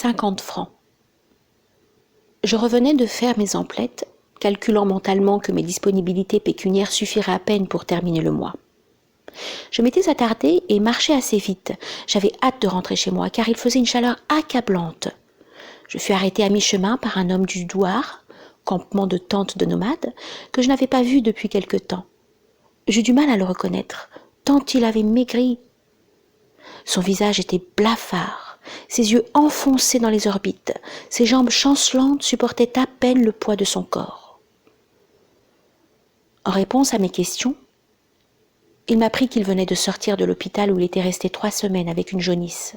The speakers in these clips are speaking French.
50 francs. Je revenais de faire mes emplettes, calculant mentalement que mes disponibilités pécuniaires suffiraient à peine pour terminer le mois. Je m'étais attardée et marchais assez vite. J'avais hâte de rentrer chez moi car il faisait une chaleur accablante. Je fus arrêtée à mi-chemin par un homme du douar, campement de tentes de nomades, que je n'avais pas vu depuis quelque temps. J'eus du mal à le reconnaître, tant il avait maigri. Son visage était blafard, ses yeux enfoncés dans les orbites, ses jambes chancelantes supportaient à peine le poids de son corps. En réponse à mes questions, il m'apprit qu'il venait de sortir de l'hôpital où il était resté 3 semaines avec une jaunisse.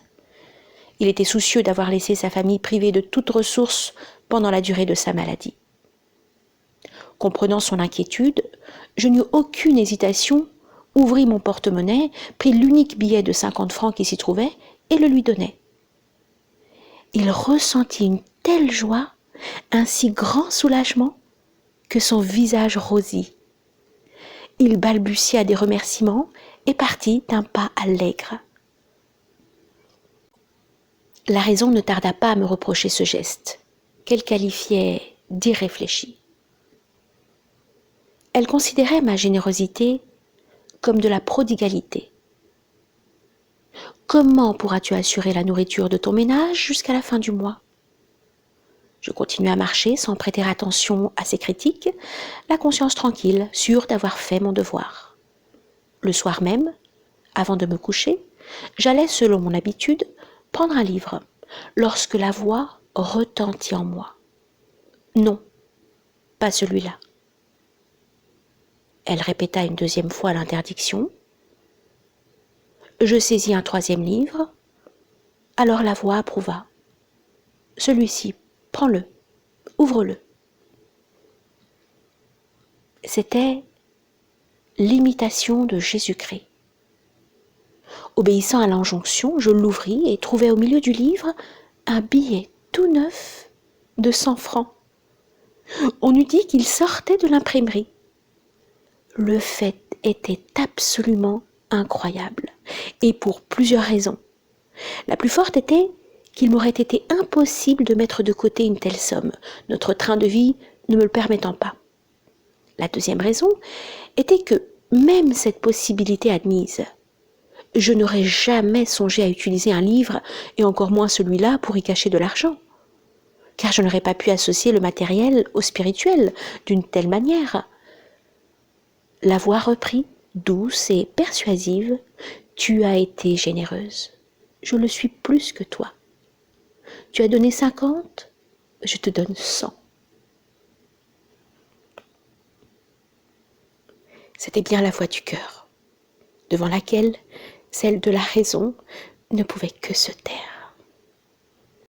Il était soucieux d'avoir laissé sa famille privée de toute ressource pendant la durée de sa maladie. Comprenant son inquiétude, je n'eus aucune hésitation, ouvris mon porte-monnaie, pris l'unique billet de 50 francs qui s'y trouvait et le lui donnai. Il ressentit une telle joie, un si grand soulagement, que son visage rosit. Il balbutia des remerciements et partit d'un pas allègre. La raison ne tarda pas à me reprocher ce geste, qu'elle qualifiait d'irréfléchi. Elle considérait ma générosité comme de la prodigalité. Comment pourras-tu assurer la nourriture de ton ménage jusqu'à la fin du mois? Je continuai à marcher sans prêter attention à ses critiques, la conscience tranquille, sûre d'avoir fait mon devoir. Le soir même, avant de me coucher, j'allais, selon mon habitude, prendre un livre, lorsque la voix retentit en moi. Non, pas celui-là. Elle répéta une deuxième fois l'interdiction. Je saisis un troisième livre. Alors la voix approuva. Celui-ci, prends-le, ouvre-le. C'était l'imitation de Jésus-Christ. Obéissant à l'injonction, je l'ouvris et trouvai au milieu du livre un billet tout neuf de 100 francs. On eût dit qu'il sortait de l'imprimerie. Le fait était absolument incroyable, et pour plusieurs raisons. La plus forte était qu'il m'aurait été impossible de mettre de côté une telle somme, notre train de vie ne me le permettant pas. La deuxième raison était que, même cette possibilité admise, je n'aurais jamais songé à utiliser un livre, et encore moins celui-là, pour y cacher de l'argent, car je n'aurais pas pu associer le matériel au spirituel d'une telle manière. La voix reprit, douce et persuasive. « Tu as été généreuse. Je le suis plus que toi. Tu as donné 50, je te donne 100. » C'était bien la voix du cœur, devant laquelle celle de la raison ne pouvait que se taire.